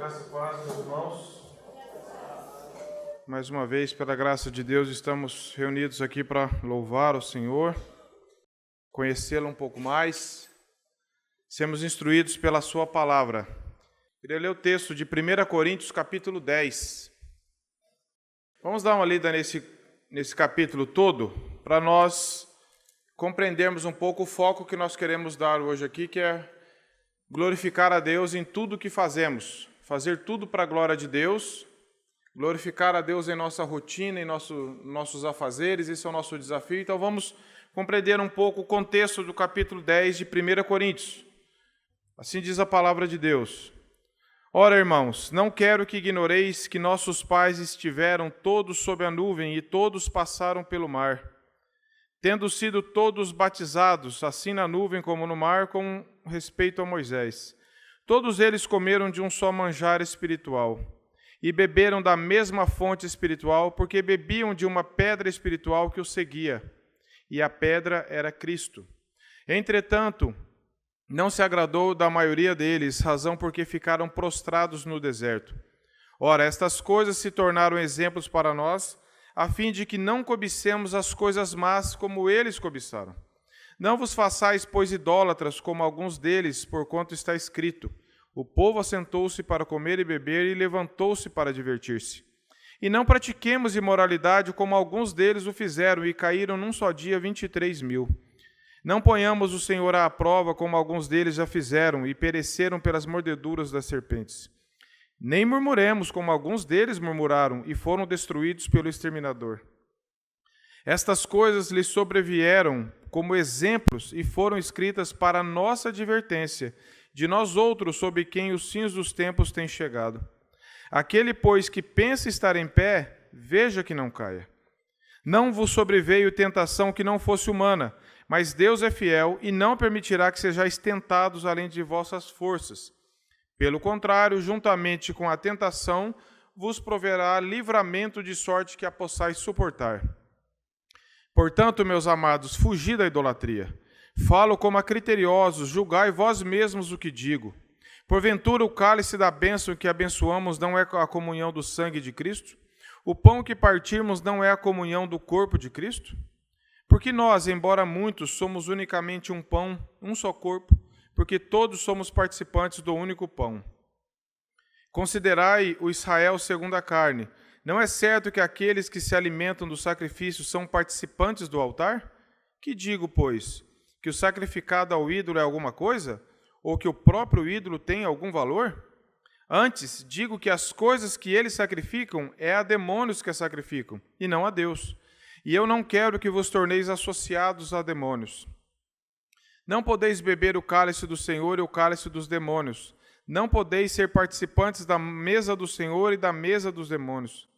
Graça e paz, meus irmãos. Mais uma vez, pela graça de Deus, estamos reunidos aqui para louvar o Senhor, conhecê-lo um pouco mais, sermos instruídos pela sua palavra. Queria ler o texto de 1 Coríntios, capítulo 10. Vamos dar uma lida nesse capítulo todo, para nós compreendermos um pouco o foco que nós queremos dar hoje aqui, que é glorificar a Deus em tudo que fazemos. Fazer tudo para a glória de Deus, glorificar a Deus em nossa rotina, em nossos afazeres, esse é o nosso desafio. Então vamos compreender um pouco o contexto do capítulo 10 de 1 Coríntios. Assim diz a palavra de Deus. Ora, irmãos, não quero que ignoreis que nossos pais estiveram todos sob a nuvem e todos passaram pelo mar, tendo sido todos batizados, assim na nuvem como no mar, com respeito a Moisés. Todos eles comeram de um só manjar espiritual e beberam da mesma fonte espiritual, porque bebiam de uma pedra espiritual que os seguia, e a pedra era Cristo. Entretanto, não se agradou da maioria deles, razão porque ficaram prostrados no deserto. Ora, estas coisas se tornaram exemplos para nós, a fim de que não cobicemos as coisas más como eles cobiçaram. Não vos façais, pois, idólatras, como alguns deles, porquanto está escrito: o povo assentou-se para comer e beber e levantou-se para divertir-se. E não pratiquemos imoralidade, como alguns deles o fizeram, e caíram num só dia 23.000. Não ponhamos o Senhor à prova, como alguns deles já fizeram, e pereceram pelas mordeduras das serpentes. Nem murmuremos, como alguns deles murmuraram, e foram destruídos pelo exterminador. Estas coisas lhes sobrevieram como exemplos e foram escritas para a nossa advertência, de nós outros, sobre quem os fins dos tempos têm chegado. Aquele, pois, que pensa estar em pé, veja que não caia. Não vos sobreveio tentação que não fosse humana, mas Deus é fiel e não permitirá que sejais tentados além de vossas forças. Pelo contrário, juntamente com a tentação, vos proverá livramento de sorte que a possais suportar. Portanto, meus amados, fugi da idolatria. Falo como a criteriosos, julgai vós mesmos o que digo. Porventura, o cálice da bênção que abençoamos não é a comunhão do sangue de Cristo? O pão que partirmos não é a comunhão do corpo de Cristo? Porque nós, embora muitos, somos unicamente um pão, um só corpo, porque todos somos participantes do único pão. Considerai o Israel segundo a carne. Não é certo que aqueles que se alimentam do sacrifício são participantes do altar? Que digo, pois? Que o sacrificado ao ídolo é alguma coisa? Ou que o próprio ídolo tem algum valor? Antes, digo que as coisas que eles sacrificam é a demônios que as sacrificam, e não a Deus. E eu não quero que vos torneis associados a demônios. Não podeis beber o cálice do Senhor e o cálice dos demônios. Não podeis ser participantes da mesa do Senhor e da mesa dos demônios.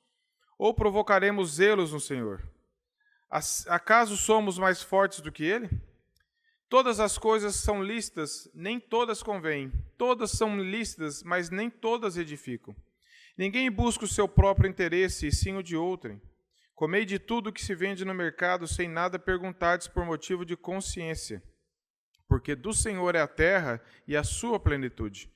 Ou provocaremos zelos no Senhor? Acaso somos mais fortes do que Ele? Todas as coisas são lícitas, nem todas convêm. Todas são lícitas, mas nem todas edificam. Ninguém busca o seu próprio interesse, e sim o de outrem. Comei de tudo que se vende no mercado, sem nada perguntardes por motivo de consciência. Porque do Senhor é a terra e a sua plenitude.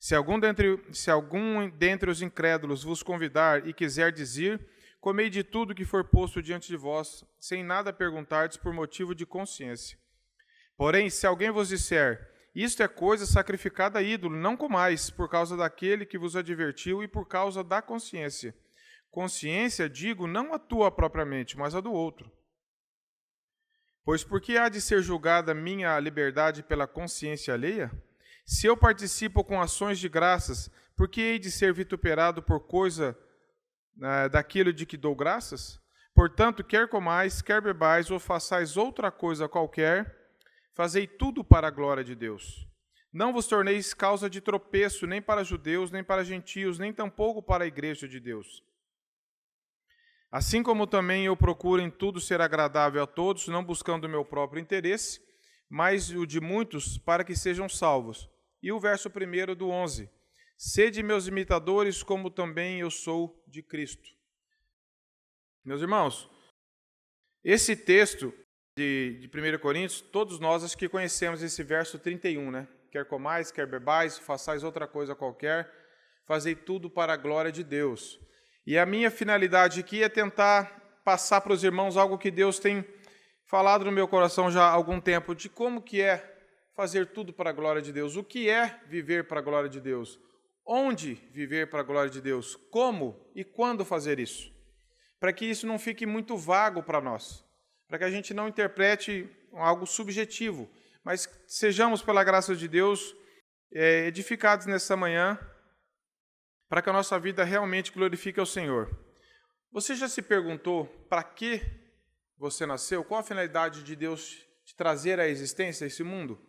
Se algum dentre os incrédulos vos convidar e quiser dizer, comei de tudo que for posto diante de vós, sem nada perguntardes por motivo de consciência. Porém, se alguém vos disser, isto é coisa sacrificada a ídolo, não comais, por causa daquele que vos advertiu e por causa da consciência. Consciência, digo, não a tua propriamente, mas a do outro. Pois por que há de ser julgada minha liberdade pela consciência alheia? Se eu participo com ações de graças, por que hei de ser vituperado por coisa daquilo de que dou graças? Portanto, quer comais, quer bebais, ou façais outra coisa qualquer, fazei tudo para a glória de Deus. Não vos torneis causa de tropeço, nem para judeus, nem para gentios, nem tampouco para a igreja de Deus. Assim como também eu procuro em tudo ser agradável a todos, não buscando o meu próprio interesse, mas o de muitos, para que sejam salvos. E o verso 1 do 11. Sede meus imitadores, como também eu sou de Cristo. Meus irmãos, esse texto de 1 Coríntios, todos nós acho que conhecemos esse verso 31, né? Quer comais, quer bebais, façais outra coisa qualquer, fazei tudo para a glória de Deus. E a minha finalidade aqui é tentar passar para os irmãos algo que Deus tem falado no meu coração já há algum tempo, de como que é fazer tudo para a glória de Deus, o que é viver para a glória de Deus, onde viver para a glória de Deus, como e quando fazer isso, para que isso não fique muito vago para nós, para que a gente não interprete algo subjetivo, mas sejamos, pela graça de Deus, edificados nessa manhã, para que a nossa vida realmente glorifique ao Senhor. Você já se perguntou para que você nasceu? Qual a finalidade de Deus te trazer à existência esse mundo?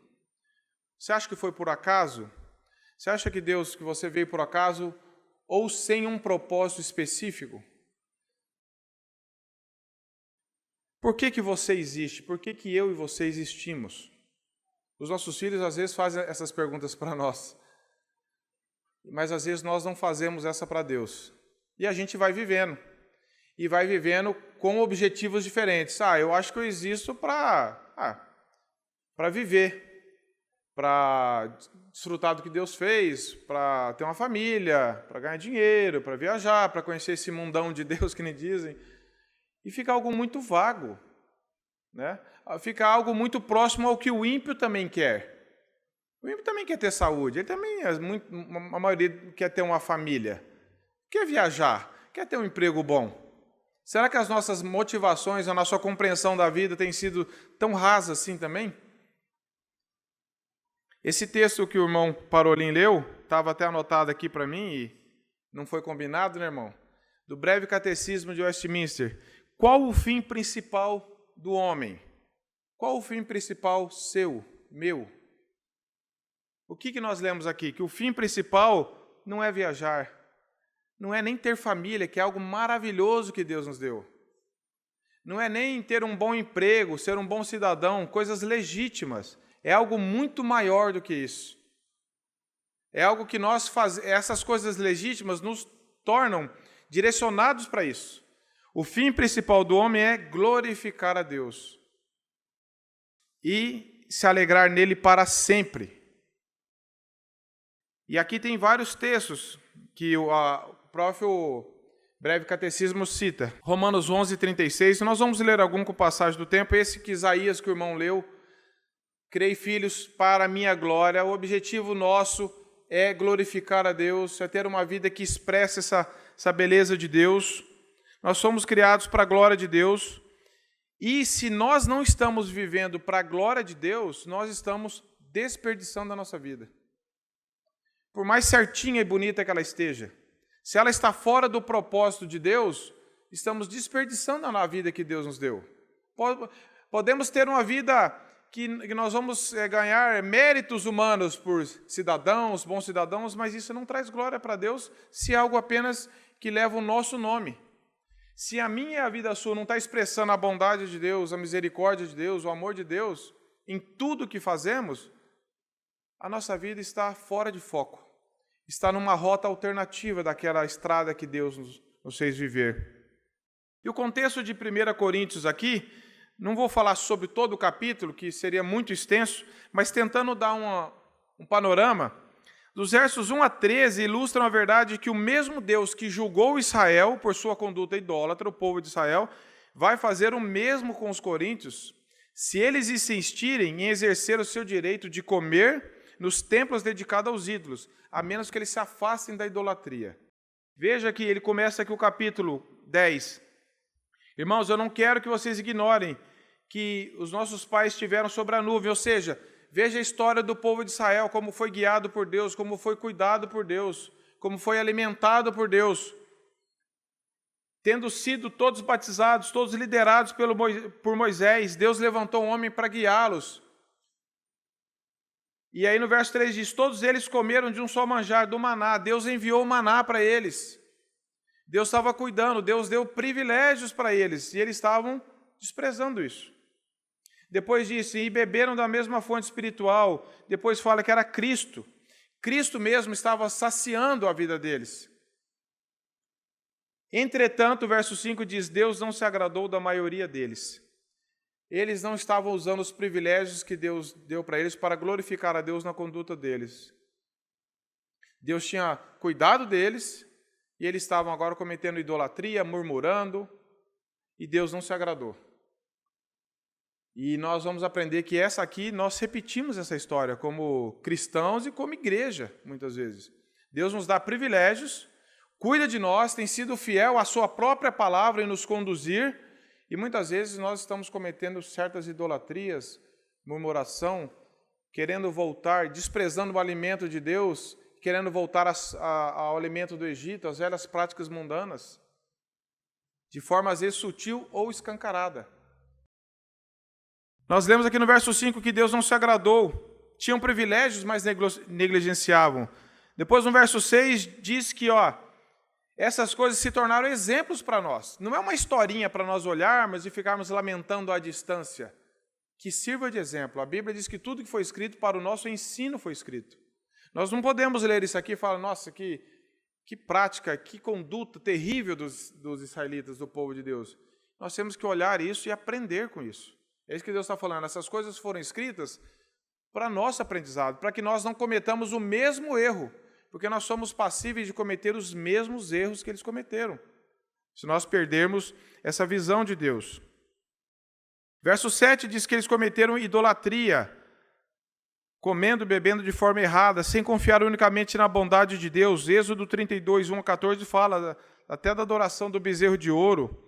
Você acha que foi por acaso? Você acha que você veio por acaso ou sem um propósito específico? Por que você existe? Por que eu e você existimos? Os nossos filhos às vezes fazem essas perguntas para nós, mas às vezes nós não fazemos essa para Deus. E a gente vai vivendo, e vai vivendo com objetivos diferentes. Eu acho que eu existo para viver, para desfrutar do que Deus fez, para ter uma família, para ganhar dinheiro, para viajar, para conhecer esse mundão de Deus que nem dizem. E fica algo muito vago, né? Fica algo muito próximo ao que o ímpio também quer. O ímpio também quer ter saúde, ele também, a maioria quer ter uma família, quer viajar, quer ter um emprego bom. Será que as nossas motivações, a nossa compreensão da vida tem sido tão rasa assim também? Esse texto que o irmão Parolin leu, estava até anotado aqui para mim e não foi combinado, né, irmão? Do Breve Catecismo de Westminster. Qual o fim principal do homem? Qual o fim principal seu, meu? O que nós lemos aqui? Que o fim principal não é viajar, não é nem ter família, que é algo maravilhoso que Deus nos deu. Não é nem ter um bom emprego, ser um bom cidadão, coisas legítimas. É algo muito maior do que isso. É algo que essas coisas legítimas nos tornam direcionados para isso. O fim principal do homem é glorificar a Deus e se alegrar nele para sempre. E aqui tem vários textos que o próprio Breve Catecismo cita. Romanos 11:36. Nós vamos ler algum com passagem do tempo. Esse que Isaías, que o irmão leu. Criei filhos para a minha glória. O objetivo nosso é glorificar a Deus, é ter uma vida que expresse essa beleza de Deus. Nós somos criados para a glória de Deus. E se nós não estamos vivendo para a glória de Deus, nós estamos desperdiçando a nossa vida. Por mais certinha e bonita que ela esteja, se ela está fora do propósito de Deus, estamos desperdiçando a vida que Deus nos deu. Podemos ter uma vida que nós vamos ganhar méritos humanos por cidadãos, bons cidadãos, mas isso não traz glória para Deus se é algo apenas que leva o nosso nome. Se a minha e a vida sua não está expressando a bondade de Deus, a misericórdia de Deus, o amor de Deus, em tudo que fazemos, a nossa vida está fora de foco. Está numa rota alternativa daquela estrada que Deus nos fez viver. E o contexto de 1 Coríntios aqui, não vou falar sobre todo o capítulo, que seria muito extenso, mas tentando dar um panorama, dos versos 1 a 13 ilustram a verdade que o mesmo Deus que julgou Israel por sua conduta idólatra, o povo de Israel, vai fazer o mesmo com os coríntios, se eles insistirem em exercer o seu direito de comer nos templos dedicados aos ídolos, a menos que eles se afastem da idolatria. Veja que ele começa aqui o capítulo 10. Irmãos, eu não quero que vocês ignorem que os nossos pais estiveram sobre a nuvem, ou seja, veja a história do povo de Israel, como foi guiado por Deus, como foi cuidado por Deus, como foi alimentado por Deus. Tendo sido todos batizados, todos liderados por Moisés, Deus levantou um homem para guiá-los. E aí no verso 3 diz, todos eles comeram de um só manjar, do maná. Deus enviou o maná para eles. Deus estava cuidando, Deus deu privilégios para eles, e eles estavam desprezando isso. Depois disse, e beberam da mesma fonte espiritual. Depois fala que era Cristo. Cristo mesmo estava saciando a vida deles. Entretanto, o verso 5 diz, Deus não se agradou da maioria deles. Eles não estavam usando os privilégios que Deus deu para eles para glorificar a Deus na conduta deles. Deus tinha cuidado deles e eles estavam agora cometendo idolatria, murmurando, e Deus não se agradou. E nós vamos aprender que nós repetimos essa história como cristãos e como igreja, muitas vezes. Deus nos dá privilégios, cuida de nós, tem sido fiel à sua própria palavra em nos conduzir, e muitas vezes nós estamos cometendo certas idolatrias, murmuração, querendo voltar, desprezando o alimento de Deus, querendo voltar ao alimento do Egito, às velhas práticas mundanas, de forma às vezes sutil ou escancarada. Nós lemos aqui no verso 5 que Deus não se agradou, tinham privilégios, mas negligenciavam. Depois no verso 6 diz que essas coisas se tornaram exemplos para nós. Não é uma historinha para nós olharmos e ficarmos lamentando à distância. Que sirva de exemplo. A Bíblia diz que tudo que foi escrito para o nosso ensino foi escrito. Nós não podemos ler isso aqui e falar, nossa, que prática, que conduta terrível dos israelitas, do povo de Deus. Nós temos que olhar isso e aprender com isso. É isso que Deus está falando. Essas coisas foram escritas para nosso aprendizado, para que nós não cometamos o mesmo erro, porque nós somos passíveis de cometer os mesmos erros que eles cometeram, se nós perdermos essa visão de Deus. Verso 7 diz que eles cometeram idolatria, comendo e bebendo de forma errada, sem confiar unicamente na bondade de Deus. Êxodo 32, 1 a 14 fala até da adoração do bezerro de ouro.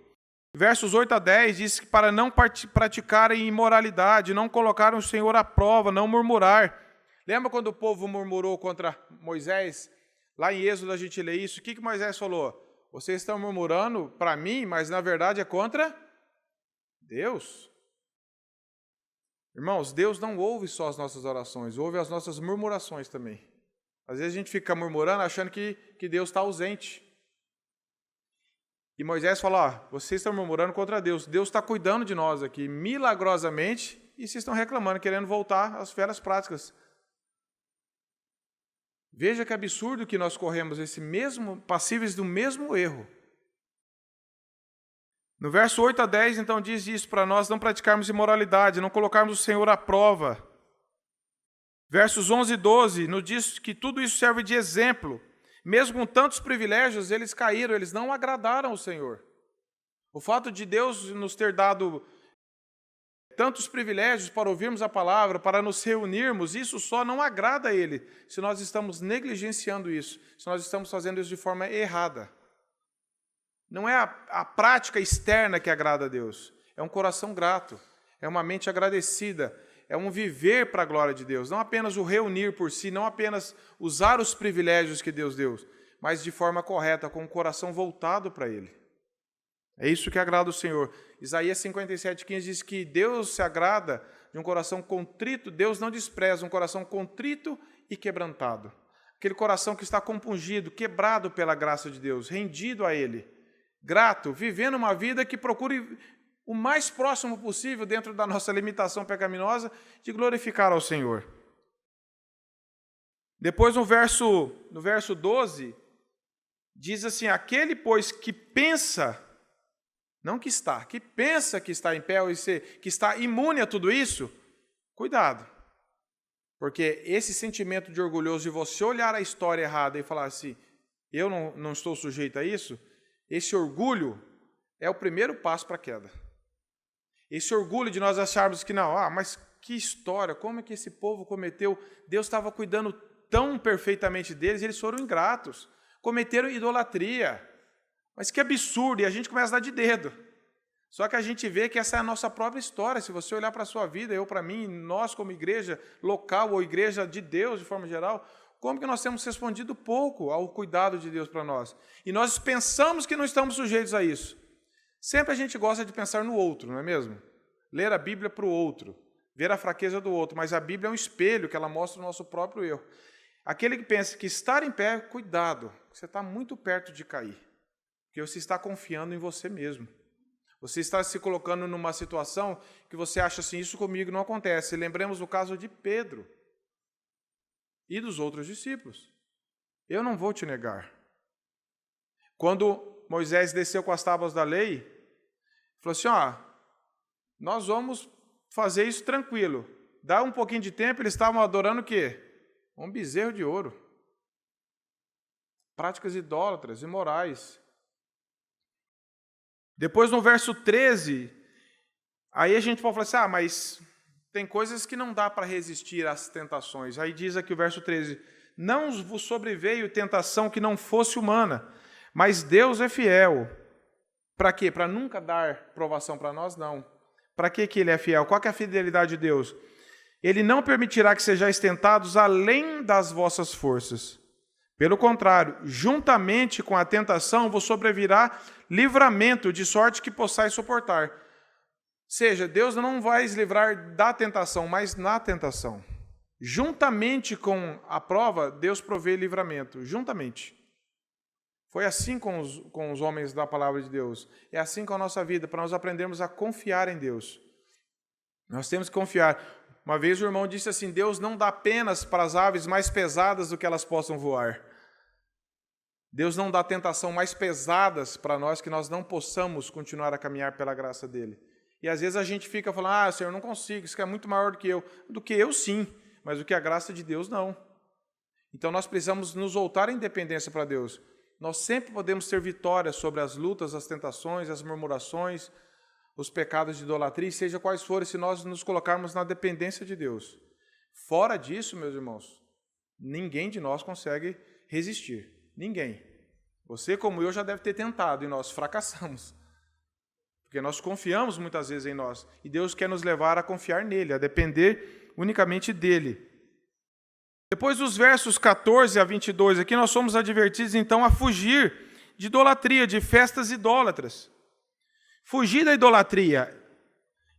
Versos 8 a 10 diz que para não praticarem imoralidade, não colocaram o Senhor à prova, não murmurar. Lembra quando o povo murmurou contra Moisés? Lá em Êxodo a gente lê isso. O que Moisés falou? Vocês estão murmurando para mim, mas na verdade é contra Deus. Irmãos, Deus não ouve só as nossas orações, ouve as nossas murmurações também. Às vezes a gente fica murmurando achando que Deus está ausente. E Moisés fala, vocês estão murmurando contra Deus. Deus está cuidando de nós aqui, milagrosamente, e vocês estão reclamando, querendo voltar às velhas práticas. Veja que absurdo que nós corremos passíveis do mesmo erro. No verso 8 a 10, então, diz isso para nós não praticarmos imoralidade, não colocarmos o Senhor à prova. Versos 11 e 12, nos diz que tudo isso serve de exemplo. Mesmo com tantos privilégios, eles caíram, eles não agradaram ao Senhor. O fato de Deus nos ter dado tantos privilégios para ouvirmos a palavra, para nos reunirmos, isso só não agrada a Ele, se nós estamos negligenciando isso, se nós estamos fazendo isso de forma errada. Não é a prática externa que agrada a Deus, é um coração grato, é uma mente agradecida, é um viver para a glória de Deus, não apenas o reunir por si, não apenas usar os privilégios que Deus deu, mas de forma correta, com o coração voltado para Ele. É isso que agrada o Senhor. Isaías 57,15 diz que Deus se agrada de um coração contrito, Deus não despreza um coração contrito e quebrantado. Aquele coração que está compungido, quebrado pela graça de Deus, rendido a Ele, grato, vivendo uma vida que procure o mais próximo possível, dentro da nossa limitação pecaminosa, de glorificar ao Senhor. Depois, no verso 12, diz assim, aquele, pois, que pensa, não que está, que pensa que está em pé, ou que está imune a tudo isso, cuidado. Porque esse sentimento de orgulhoso, de você olhar a história errada e falar assim, eu não estou sujeito a isso, esse orgulho é o primeiro passo para a queda. Esse orgulho de nós acharmos que não, mas que história, como é que esse povo cometeu? Deus estava cuidando tão perfeitamente deles, eles foram ingratos, cometeram idolatria. Mas que absurdo, e a gente começa a dar de dedo. Só que a gente vê que essa é a nossa própria história. Se você olhar para a sua vida, eu para mim, nós como igreja local ou igreja de Deus de forma geral, como que nós temos respondido pouco ao cuidado de Deus para nós? E nós pensamos que não estamos sujeitos a isso. Sempre a gente gosta de pensar no outro, não é mesmo? Ler a Bíblia para o outro, ver a fraqueza do outro, mas a Bíblia é um espelho que ela mostra o nosso próprio erro. Aquele que pensa que estar em pé, cuidado, você está muito perto de cair, porque você está confiando em você mesmo. Você está se colocando numa situação que você acha assim, isso comigo não acontece. Lembremos o caso de Pedro e dos outros discípulos. Eu não vou te negar. Quando Moisés desceu com as tábuas da lei, falou assim, nós vamos fazer isso tranquilo. Dá um pouquinho de tempo, eles estavam adorando o quê? Um bezerro de ouro. práticas idólatras, imorais. Depois no verso 13, aí a gente pode falar assim, mas tem coisas que não dá para resistir às tentações. Aí diz aqui o verso 13, não vos sobreveio tentação que não fosse humana, mas Deus é fiel. Para quê? Para nunca dar provação para nós? Não. Para que Ele é fiel? Qual que é a fidelidade de Deus? Ele não permitirá que sejais tentados além das vossas forças. Pelo contrário, juntamente com a tentação vos sobrevirá livramento, de sorte que possais suportar. Seja, Deus não vai os livrar da tentação, mas na tentação. Juntamente com a prova, Deus provê livramento. Juntamente. Foi assim com os homens da palavra de Deus. É assim com a nossa vida, para nós aprendermos a confiar em Deus. Nós temos que confiar. Uma vez o irmão disse assim, Deus não dá penas para as aves mais pesadas do que elas possam voar. Deus não dá tentação mais pesadas para nós que nós não possamos continuar a caminhar pela graça dele. E às vezes a gente fica falando, Senhor, eu não consigo, isso é muito maior do que eu. Do que eu, sim, mas do que a graça de Deus, não. Então nós precisamos nos voltar em dependência para Deus. Nós sempre podemos ter vitória sobre as lutas, as tentações, as murmurações, os pecados de idolatria, seja quais forem, se nós nos colocarmos na dependência de Deus. Fora disso, meus irmãos, ninguém de nós consegue resistir. Ninguém. Você, como eu, já deve ter tentado e nós fracassamos. Porque nós confiamos muitas vezes em nós. E Deus quer nos levar a confiar nele, a depender unicamente dele. Depois dos versos 14 a 22, aqui nós somos advertidos então a fugir de idolatria, de festas idólatras. Fugir da idolatria.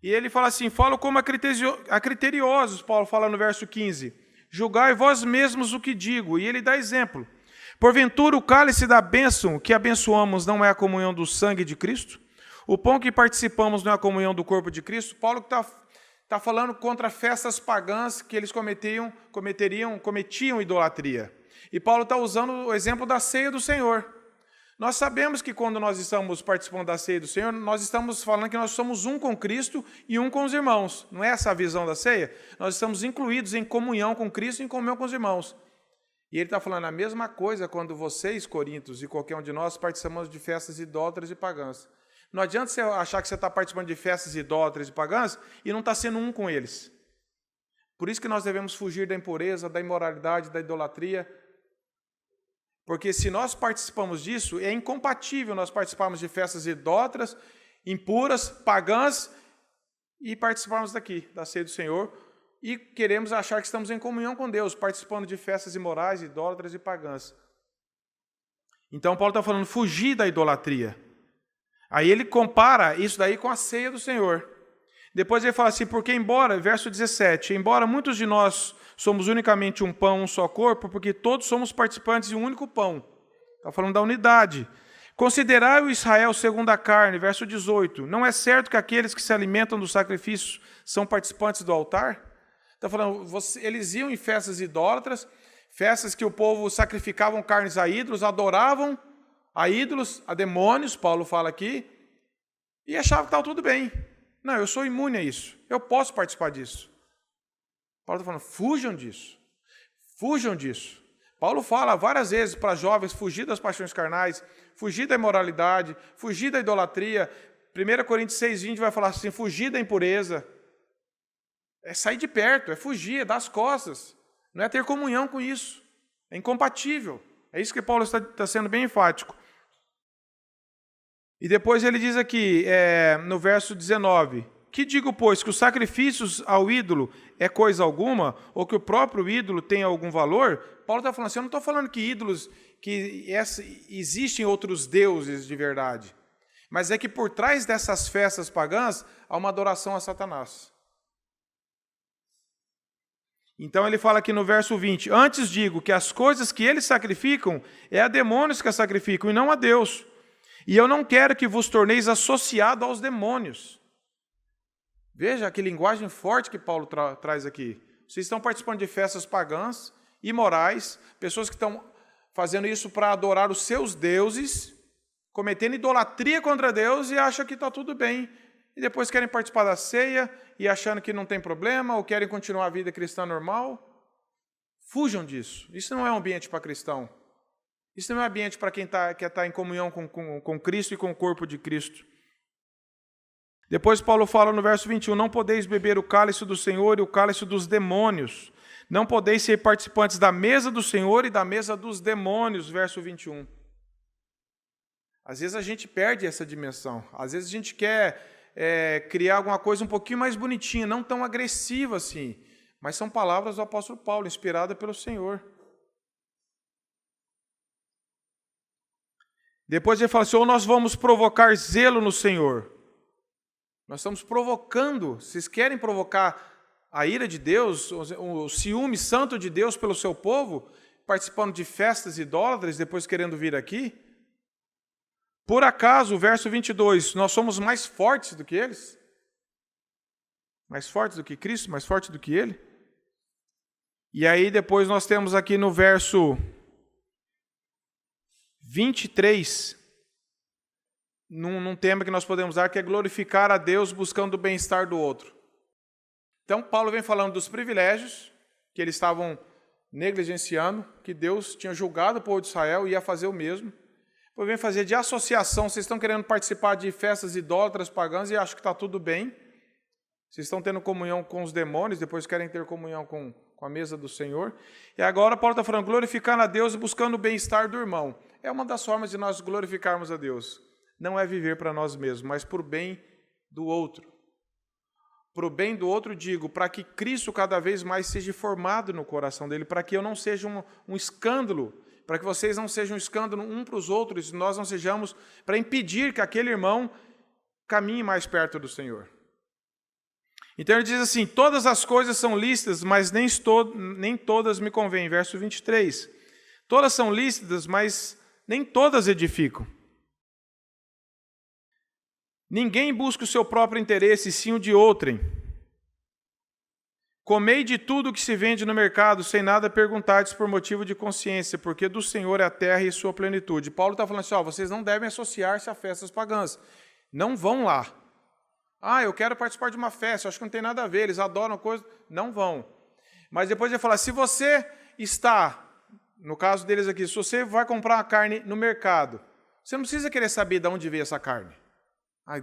E ele fala assim, falo como a criteriosos, Paulo fala no verso 15. Julgai vós mesmos o que digo. E ele dá exemplo. Porventura o cálice da bênção que abençoamos não é a comunhão do sangue de Cristo? O pão que participamos não é a comunhão do corpo de Cristo? Paulo está falando contra festas pagãs que eles cometiam idolatria. E Paulo está usando o exemplo da ceia do Senhor. Nós sabemos que quando nós estamos participando da ceia do Senhor, nós estamos falando que nós somos um com Cristo e um com os irmãos. Não é essa a visão da ceia? Nós estamos incluídos em comunhão com Cristo e em comunhão com os irmãos. E ele está falando a mesma coisa quando vocês, Coríntios, e qualquer um de nós, participamos de festas idólatras e pagãs. Não adianta você achar que você está participando de festas idólatras e pagãs e não está sendo um com eles. Por isso que nós devemos fugir da impureza, da imoralidade, da idolatria. Porque se nós participamos disso, é incompatível nós participarmos de festas idólatras, impuras, pagãs, e participarmos daqui, da ceia do Senhor, e queremos achar que estamos em comunhão com Deus, participando de festas imorais, idólatras e pagãs. Então Paulo está falando, fugir da idolatria. Aí ele compara isso daí com a ceia do Senhor. Depois ele fala assim, porque embora, verso 17, embora muitos de nós somos unicamente um pão, um só corpo, porque todos somos participantes de um único pão. Está falando da unidade. Considerai o Israel segundo a carne, verso 18. Não é certo que aqueles que se alimentam dos sacrifícios são participantes do altar? Está falando, eles iam em festas idólatras, festas que o povo sacrificavam carnes a ídolos, adoravam a ídolos, a demônios, Paulo fala aqui, e achavam que estava tudo bem. Não, eu sou imune a isso, eu posso participar disso. Paulo está falando, fujam disso, fujam disso. Paulo fala várias vezes para jovens fugir das paixões carnais, fugir da imoralidade, fugir da idolatria. 1 Coríntios 6,20 vai falar assim, fugir da impureza. É sair de perto, é fugir, é dar as costas. Não é ter comunhão com isso. É incompatível. É isso que Paulo está sendo bem enfático. E depois ele diz aqui, no verso 19, que digo, pois, que os sacrifícios ao ídolo é coisa alguma, ou que o próprio ídolo tem algum valor? Paulo está falando assim, eu não estou falando que ídolos, existem outros deuses de verdade, mas é que por trás dessas festas pagãs há uma adoração a Satanás. Então ele fala aqui no verso 20, antes digo que as coisas que eles sacrificam é a demônios que as sacrificam e não a Deus. E eu não quero que vos torneis associado aos demônios. Veja que linguagem forte que Paulo traz aqui. Vocês estão participando de festas pagãs, imorais, pessoas que estão fazendo isso para adorar os seus deuses, cometendo idolatria contra Deus e acham que está tudo bem. E depois querem participar da ceia e achando que não tem problema, ou querem continuar a vida cristã normal. Fujam disso. Isso não é um ambiente para cristão. Isso não é ambiente para quem quer estar em comunhão com Cristo e com o corpo de Cristo. Depois Paulo fala no verso 21, não podeis beber o cálice do Senhor e o cálice dos demônios. Não podeis ser participantes da mesa do Senhor e da mesa dos demônios, verso 21. Às vezes a gente perde essa dimensão. Às vezes a gente quer criar alguma coisa um pouquinho mais bonitinha, não tão agressiva assim. Mas são palavras do apóstolo Paulo, inspiradas pelo Senhor. Depois ele fala assim, ou nós vamos provocar zelo no Senhor. Nós estamos provocando, vocês querem provocar a ira de Deus, o ciúme santo de Deus pelo seu povo, participando de festas idólatras, depois querendo vir aqui? Por acaso, o verso 22, nós somos mais fortes do que eles? Mais fortes do que Cristo? Mais fortes do que Ele? E aí depois nós temos aqui no verso 23, num tema que nós podemos dar, que é glorificar a Deus buscando o bem-estar do outro. Então, Paulo vem falando dos privilégios que eles estavam negligenciando, que Deus tinha julgado o povo de Israel e ia fazer o mesmo. Depois vem fazer de associação, vocês estão querendo participar de festas idólatras pagãs e acham que está tudo bem. Vocês estão tendo comunhão com os demônios, depois querem ter comunhão com a mesa do Senhor. E agora Paulo está falando, glorificando a Deus e buscando o bem-estar do irmão. É uma das formas de nós glorificarmos a Deus. Não é viver para nós mesmos, mas para o bem do outro. Para o bem do outro, digo, para que Cristo cada vez mais seja formado no coração dele, para que eu não seja um escândalo, para que vocês não sejam um escândalo um para os outros, e nós não sejamos, para impedir que aquele irmão caminhe mais perto do Senhor. Então ele diz assim, todas as coisas são lícitas, mas nem todas me convêm. Verso 23. Todas são lícitas, mas nem todas edificam. Ninguém busca o seu próprio interesse, sim o de outrem. Comei de tudo que se vende no mercado, sem nada perguntardes por motivo de consciência, porque do Senhor é a terra e sua plenitude. Paulo está falando assim, vocês não devem associar-se a festas pagãs. Não vão lá. Eu quero participar de uma festa, acho que não tem nada a ver, eles adoram coisas. Não vão. Mas depois ele fala, se você está, no caso deles aqui, se você vai comprar uma carne no mercado, você não precisa querer saber de onde veio essa carne.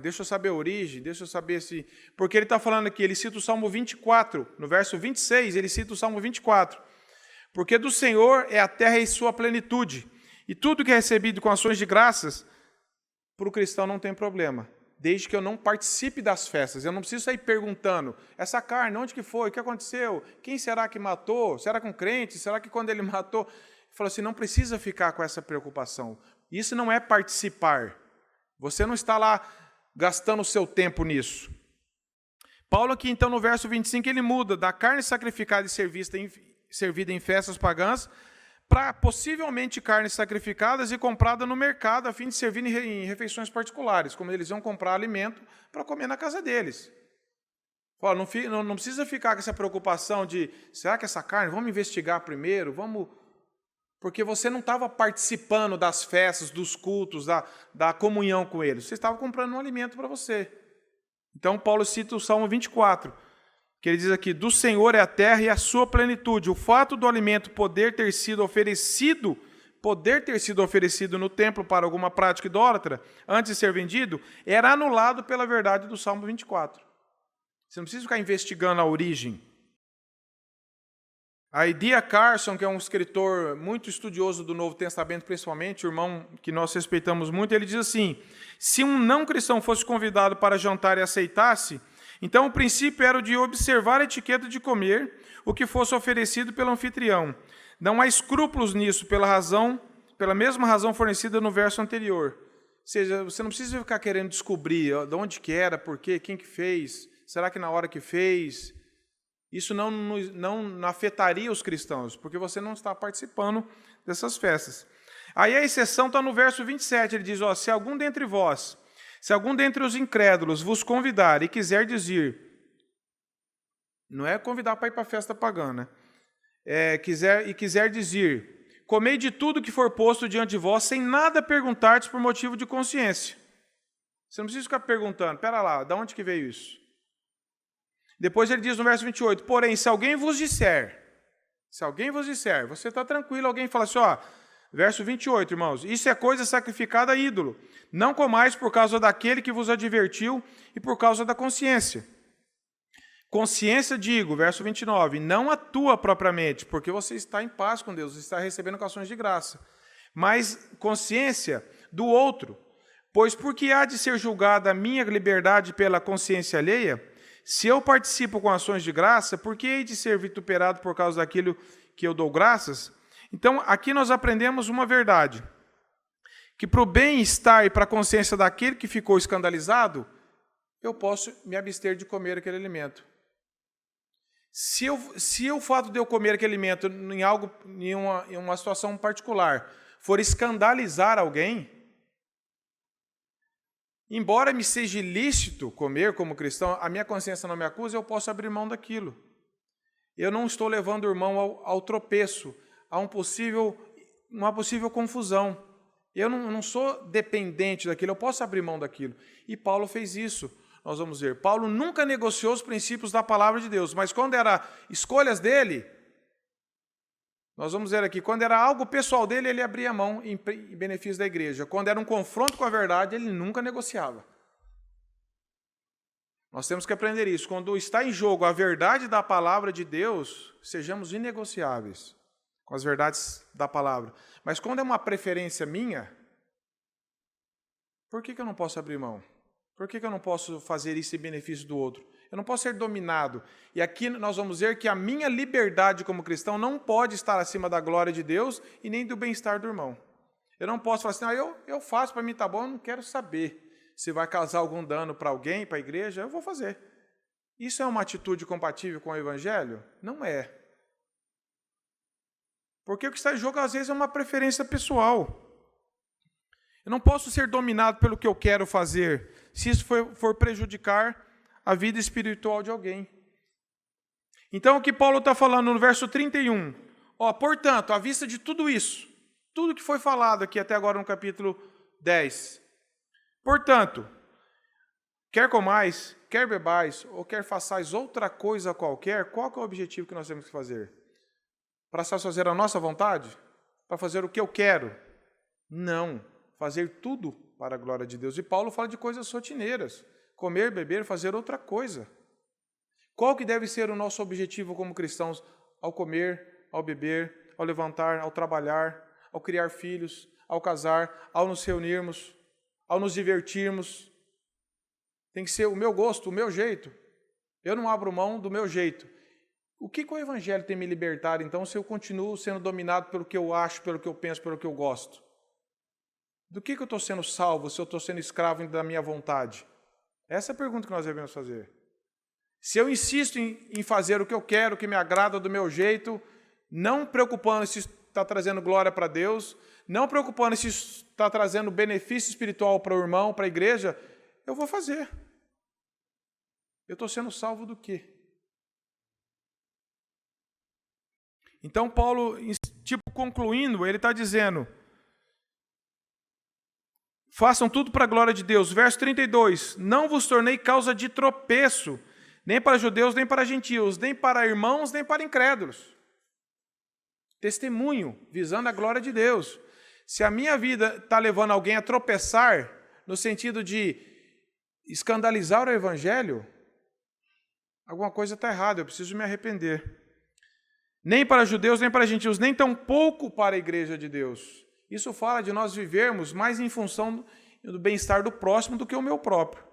Deixa eu saber a origem, deixa eu saber se... Porque ele está falando aqui, ele cita o Salmo 24, no verso 26, ele cita o Salmo 24. Porque do Senhor é a terra e sua plenitude, e tudo que é recebido com ações de graças, para o cristão não tem problema, desde que eu não participe das festas. Eu não preciso sair perguntando, essa carne, onde que foi, o que aconteceu, quem será que matou, será que um crente, será que quando ele matou... Ele falou assim, não precisa ficar com essa preocupação. Isso não é participar. Você não está lá gastando o seu tempo nisso. Paulo aqui, então, no verso 25, ele muda da carne sacrificada e servida em festas pagãs para possivelmente carnes sacrificadas e comprada no mercado a fim de servir em refeições particulares, como eles iam comprar alimento para comer na casa deles. Fala, não precisa ficar com essa preocupação de, será que essa carne, vamos investigar primeiro, vamos... Porque você não estava participando das festas, dos cultos, da comunhão com eles. Você estava comprando um alimento para você. Então, Paulo cita o Salmo 24, que ele diz aqui, do Senhor é a terra e a sua plenitude. O fato do alimento poder ter sido oferecido no templo para alguma prática idólatra, antes de ser vendido, era anulado pela verdade do Salmo 24. Você não precisa ficar investigando a origem. A D.A. Carson, que é um escritor muito estudioso do Novo Testamento, principalmente, o irmão que nós respeitamos muito, ele diz assim, se um não cristão fosse convidado para jantar e aceitasse, então o princípio era o de observar a etiqueta de comer o que fosse oferecido pelo anfitrião. Não há escrúpulos nisso, pela mesma razão fornecida no verso anterior. Ou seja, você não precisa ficar querendo descobrir de onde que era, por quê, quem que fez, será que na hora que fez... Isso não afetaria os cristãos, porque você não está participando dessas festas. Aí a exceção está no verso 27, ele diz, se algum dentre vós, se algum dentre os incrédulos vos convidar e quiser dizer, não é convidar para ir para a festa pagã, né? Quiser dizer, comei de tudo que for posto diante de vós, sem nada perguntar-te por motivo de consciência. Você não precisa ficar perguntando, pera lá, de onde que veio isso? Depois ele diz no verso 28, porém, se alguém vos disser, você está tranquilo, alguém fala assim, Verso 28, irmãos. Isso é coisa sacrificada a ídolo. Não comais por causa daquele que vos advertiu e por causa da consciência. Consciência, digo, verso 29, não a tua propriamente, porque você está em paz com Deus, você está recebendo ações de graça. Mas consciência do outro. Pois por que há de ser julgada a minha liberdade pela consciência alheia? Se eu participo com ações de graça, por que hei de ser vituperado por causa daquilo que eu dou graças? Então, aqui nós aprendemos uma verdade. Que para o bem-estar e para a consciência daquele que ficou escandalizado, eu posso me abster de comer aquele alimento. Se o fato de eu comer aquele alimento em uma situação particular for escandalizar alguém, embora me seja ilícito comer como cristão, a minha consciência não me acusa, eu posso abrir mão daquilo. Eu não estou levando o irmão ao tropeço, a uma possível confusão. Eu não sou dependente daquilo, eu posso abrir mão daquilo. E Paulo fez isso. Nós vamos ver. Paulo nunca negociou os princípios da palavra de Deus, mas quando era escolhas dele, nós vamos ver aqui, quando era algo pessoal dele, ele abria mão em benefício da igreja. Quando era um confronto com a verdade, ele nunca negociava. Nós temos que aprender isso. Quando está em jogo a verdade da palavra de Deus, sejamos inegociáveis com as verdades da palavra. Mas quando é uma preferência minha, por que eu não posso abrir mão? Por que eu não posso fazer isso em benefício do outro? Eu não posso ser dominado. E aqui nós vamos ver que a minha liberdade como cristão não pode estar acima da glória de Deus e nem do bem-estar do irmão. Eu não posso falar assim, eu faço, para mim tá bom, eu não quero saber se vai causar algum dano para alguém, para a igreja, eu vou fazer. Isso é uma atitude compatível com o Evangelho? Não é. Porque o que está em jogo, às vezes, é uma preferência pessoal. Eu não posso ser dominado pelo que eu quero fazer, se isso for prejudicar a vida espiritual de alguém. Então, o que Paulo está falando no verso 31, portanto, à vista de tudo isso, tudo que foi falado aqui até agora no capítulo 10, portanto, quer comais, quer bebais, ou quer façais outra coisa qualquer, qual que é o objetivo que nós temos que fazer? Para satisfazer a nossa vontade? Para fazer o que eu quero? Não. Fazer tudo para a glória de Deus. E Paulo fala de coisas rotineiras. Comer, beber, fazer outra coisa. Qual que deve ser o nosso objetivo como cristãos ao comer, ao beber, ao levantar, ao trabalhar, ao criar filhos, ao casar, ao nos reunirmos, ao nos divertirmos? Tem que ser o meu gosto, o meu jeito. Eu não abro mão do meu jeito. O que o Evangelho tem me libertado, então, se eu continuo sendo dominado pelo que eu acho, pelo que eu penso, pelo que eu gosto? Do que eu estou sendo salvo, se eu estou sendo escravo da minha vontade? Essa é a pergunta que nós devemos fazer. Se eu insisto em fazer o que eu quero, o que me agrada do meu jeito, não preocupando se está trazendo glória para Deus, não preocupando se está trazendo benefício espiritual para o irmão, para a igreja, eu vou fazer. Eu estou sendo salvo do quê? Então, Paulo, concluindo, ele está dizendo, façam tudo para a glória de Deus. Verso 32, não vos tornei causa de tropeço, nem para judeus, nem para gentios, nem para irmãos, nem para incrédulos. Testemunho, visando a glória de Deus. Se a minha vida está levando alguém a tropeçar, no sentido de escandalizar o Evangelho, alguma coisa está errada, eu preciso me arrepender. Nem para judeus, nem para gentios, nem tampouco para a igreja de Deus. Isso fala de nós vivermos mais em função do bem-estar do próximo do que o meu próprio.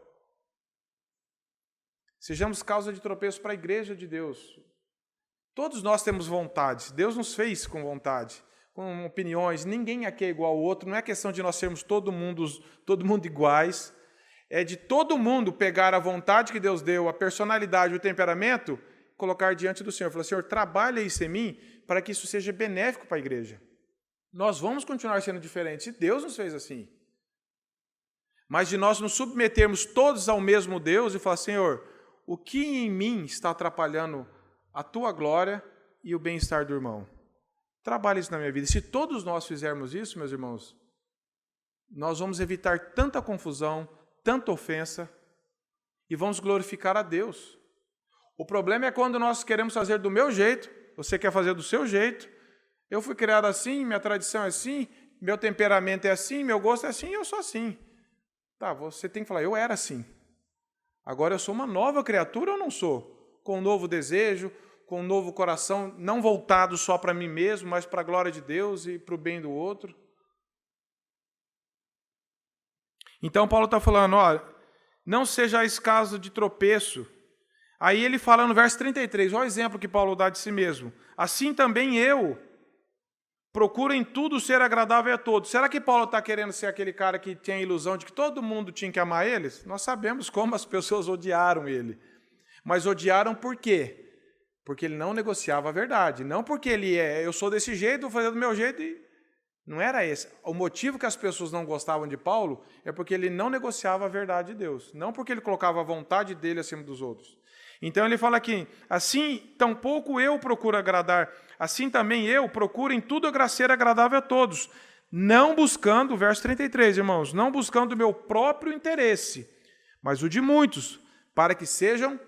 Sejamos causa de tropeço para a igreja de Deus. Todos nós temos vontades. Deus nos fez com vontade, com opiniões. Ninguém aqui é igual ao outro. Não é questão de nós sermos todo mundo iguais. É de todo mundo pegar a vontade que Deus deu, a personalidade, o temperamento, colocar diante do Senhor. Falar, Senhor, trabalha isso em mim para que isso seja benéfico para a igreja. Nós vamos continuar sendo diferentes. E Deus nos fez assim. Mas de nós nos submetermos todos ao mesmo Deus e falar, Senhor, o que em mim está atrapalhando a tua glória e o bem-estar do irmão? Trabalhe isso na minha vida. Se todos nós fizermos isso, meus irmãos, nós vamos evitar tanta confusão, tanta ofensa e vamos glorificar a Deus. O problema é quando nós queremos fazer do meu jeito, você quer fazer do seu jeito, Eu fui criado assim, minha tradição é assim, meu temperamento é assim, meu gosto é assim, eu sou assim. Tá, você tem que falar, eu era assim. Agora eu sou uma nova criatura ou não sou? Com um novo desejo, com um novo coração, não voltado só para mim mesmo, mas para a glória de Deus e para o bem do outro. Então Paulo está falando, olha, não sejais caso de tropeço. Aí ele fala no verso 33, olha o exemplo que Paulo dá de si mesmo. Assim também eu procuro em tudo ser agradável a todos. Será que Paulo está querendo ser aquele cara que tinha a ilusão de que todo mundo tinha que amar eles? Nós sabemos como as pessoas odiaram ele. Mas odiaram por quê? Porque ele não negociava a verdade. Não porque eu sou desse jeito, vou fazer do meu jeito. Não era esse. O motivo que as pessoas não gostavam de Paulo é porque ele não negociava a verdade de Deus. Não porque ele colocava a vontade dele acima dos outros. Então ele fala aqui, assim tampouco eu procuro agradar, assim também eu procuro em tudo ser agradável a todos, não buscando, verso 33, irmãos, não buscando o meu próprio interesse, mas o de muitos, para que sejam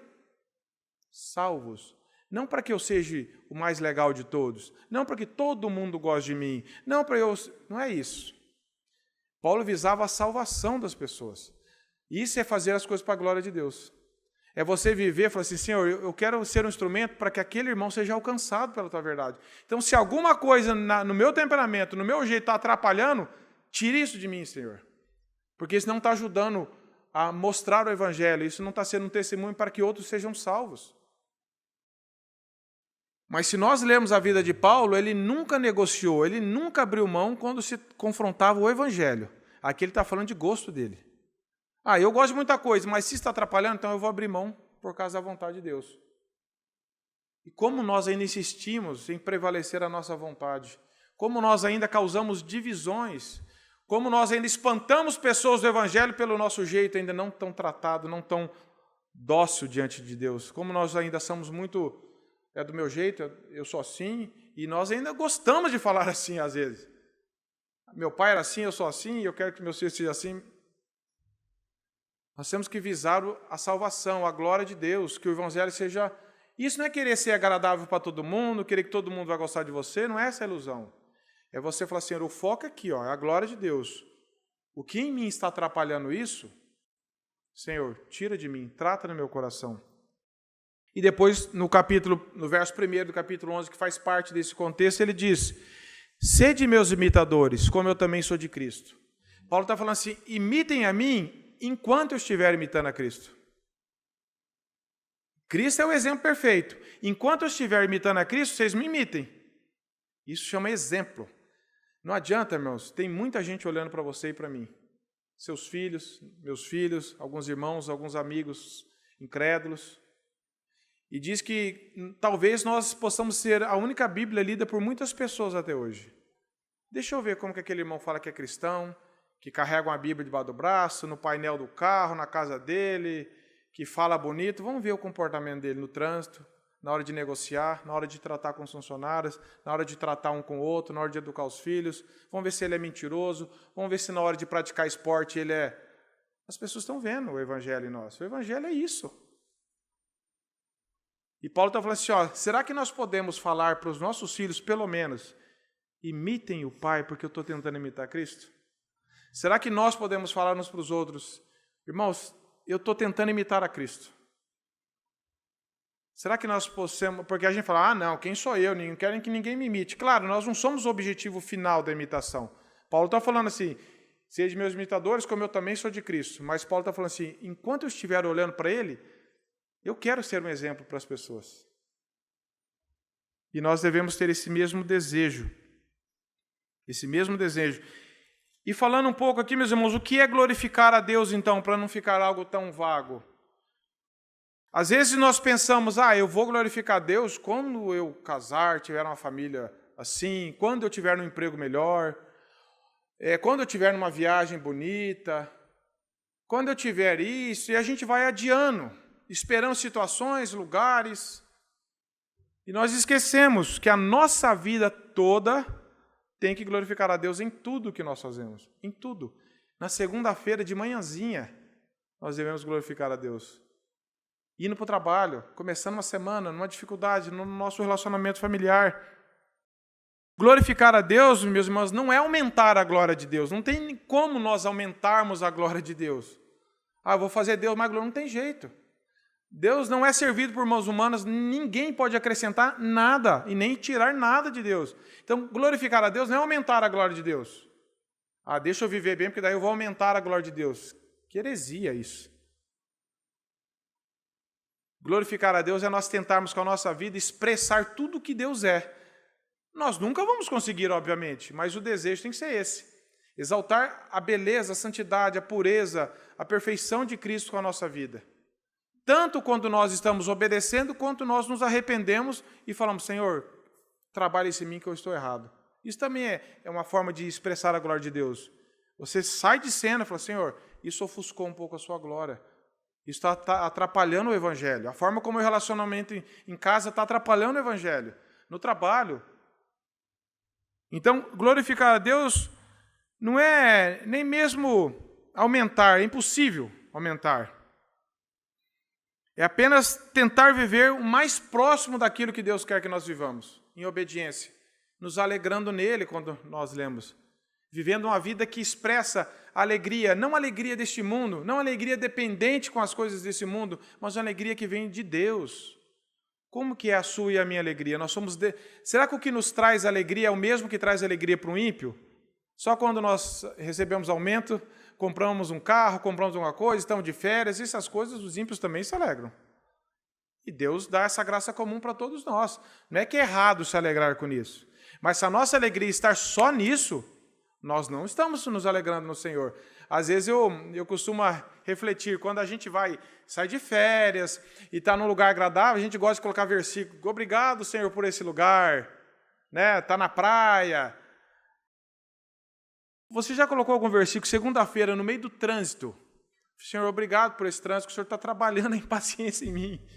salvos. Não para que eu seja o mais legal de todos, não para que todo mundo goste de mim, não é isso. Paulo visava a salvação das pessoas. Isso é fazer as coisas para a glória de Deus. É você viver e falar assim, Senhor, eu quero ser um instrumento para que aquele irmão seja alcançado pela tua verdade. Então, se alguma coisa no meu temperamento, no meu jeito está atrapalhando, tire isso de mim, Senhor. Porque isso não está ajudando a mostrar o Evangelho, isso não está sendo um testemunho para que outros sejam salvos. Mas se nós lermos a vida de Paulo, ele nunca negociou, ele nunca abriu mão quando se confrontava o Evangelho. Aqui ele está falando de gosto dele. Eu gosto de muita coisa, mas se está atrapalhando, então eu vou abrir mão por causa da vontade de Deus. E como nós ainda insistimos em prevalecer a nossa vontade, como nós ainda causamos divisões, como nós ainda espantamos pessoas do Evangelho pelo nosso jeito ainda não tão tratado, não tão dócil diante de Deus, como nós ainda somos muito, do meu jeito, eu sou assim, e nós ainda gostamos de falar assim às vezes. Meu pai era assim, eu sou assim, eu quero que meu filho seja assim. Nós temos que visar a salvação, a glória de Deus, que o Evangelho seja... Isso não é querer ser agradável para todo mundo, querer que todo mundo vai gostar de você, não é essa a ilusão. É você falar assim, o foco aqui, é a glória de Deus. O que em mim está atrapalhando isso, Senhor, tira de mim, trata no meu coração. E depois, no verso 1 do capítulo 11, que faz parte desse contexto, ele diz, sede meus imitadores, como eu também sou de Cristo. Paulo está falando assim, imitem a mim, enquanto eu estiver imitando a Cristo. Cristo é o exemplo perfeito. Enquanto eu estiver imitando a Cristo, vocês me imitem. Isso chama exemplo. Não adianta, irmãos, tem muita gente olhando para você e para mim. Seus filhos, meus filhos, alguns irmãos, alguns amigos incrédulos. E diz que talvez nós possamos ser a única Bíblia lida por muitas pessoas até hoje. Deixa eu ver como que aquele irmão fala que é cristão, que carrega uma Bíblia debaixo do braço, no painel do carro, na casa dele, que fala bonito. Vamos ver o comportamento dele no trânsito, na hora de negociar, na hora de tratar com os funcionários, na hora de tratar um com o outro, na hora de educar os filhos. Vamos ver se ele é mentiroso, vamos ver se na hora de praticar esporte ele é... As pessoas estão vendo o Evangelho em nós. O Evangelho é isso. E Paulo está falando assim, será que nós podemos falar para os nossos filhos, pelo menos, imitem o Pai, porque eu estou tentando imitar Cristo? Será que nós podemos falar uns para os outros, irmãos, eu estou tentando imitar a Cristo? Será que nós possamos, porque a gente fala, não, quem sou eu? Não querem que ninguém me imite. Claro, nós não somos o objetivo final da imitação. Paulo está falando assim, sede meus imitadores, como eu também sou de Cristo. Mas Paulo está falando assim, enquanto eu estiver olhando para ele, eu quero ser um exemplo para as pessoas. E nós devemos ter esse mesmo desejo. Esse mesmo desejo. E falando um pouco aqui, meus irmãos, o que é glorificar a Deus, então, para não ficar algo tão vago? Às vezes nós pensamos, eu vou glorificar a Deus quando eu casar, tiver uma família assim, quando eu tiver um emprego melhor, quando eu tiver numa viagem bonita, quando eu tiver isso, e a gente vai adiando, esperando situações, lugares, e nós esquecemos que a nossa vida toda tem que glorificar a Deus em tudo que nós fazemos, em tudo. Na segunda-feira de manhãzinha, nós devemos glorificar a Deus. Indo para o trabalho, começando uma semana, numa dificuldade, no nosso relacionamento familiar. Glorificar a Deus, meus irmãos, não é aumentar a glória de Deus. Não tem como nós aumentarmos a glória de Deus. Eu vou fazer Deus mais glória. Não tem jeito. Deus não é servido por mãos humanas. Ninguém pode acrescentar nada e nem tirar nada de Deus. Então, glorificar a Deus não é aumentar a glória de Deus. Deixa eu viver bem, porque daí eu vou aumentar a glória de Deus. Que heresia isso. Glorificar a Deus é nós tentarmos com a nossa vida expressar tudo o que Deus é. Nós nunca vamos conseguir, obviamente, mas o desejo tem que ser esse. Exaltar a beleza, a santidade, a pureza, a perfeição de Cristo com a nossa vida. Tanto quando nós estamos obedecendo, quanto nós nos arrependemos e falamos, Senhor, trabalhe isso em mim que eu estou errado. Isso também é uma forma de expressar a glória de Deus. Você sai de cena e fala, Senhor, isso ofuscou um pouco a sua glória. Isso está atrapalhando o Evangelho. A forma como o relacionamento em casa está atrapalhando o Evangelho. No trabalho. Então, glorificar a Deus não é nem mesmo aumentar, é impossível aumentar. É apenas tentar viver o mais próximo daquilo que Deus quer que nós vivamos, em obediência, nos alegrando nele quando nós lemos. Vivendo uma vida que expressa alegria, não alegria deste mundo, não alegria dependente com as coisas desse mundo, mas uma alegria que vem de Deus. Como que é a sua e a minha alegria? Será que o que nos traz alegria é o mesmo que traz alegria para um ímpio? Só quando nós recebemos aumento, compramos um carro, compramos alguma coisa, estamos de férias, essas coisas os ímpios também se alegram. E Deus dá essa graça comum para todos nós. Não é que é errado se alegrar com isso. Mas se a nossa alegria estar só nisso, nós não estamos nos alegrando no Senhor. Às vezes eu costumo refletir, quando a gente sai de férias e está num lugar agradável, a gente gosta de colocar versículo, obrigado, Senhor, por esse lugar, né? Está na praia. Você já colocou algum versículo, segunda-feira, no meio do trânsito? Senhor, obrigado por esse trânsito, que o Senhor está trabalhando em paciência em mim.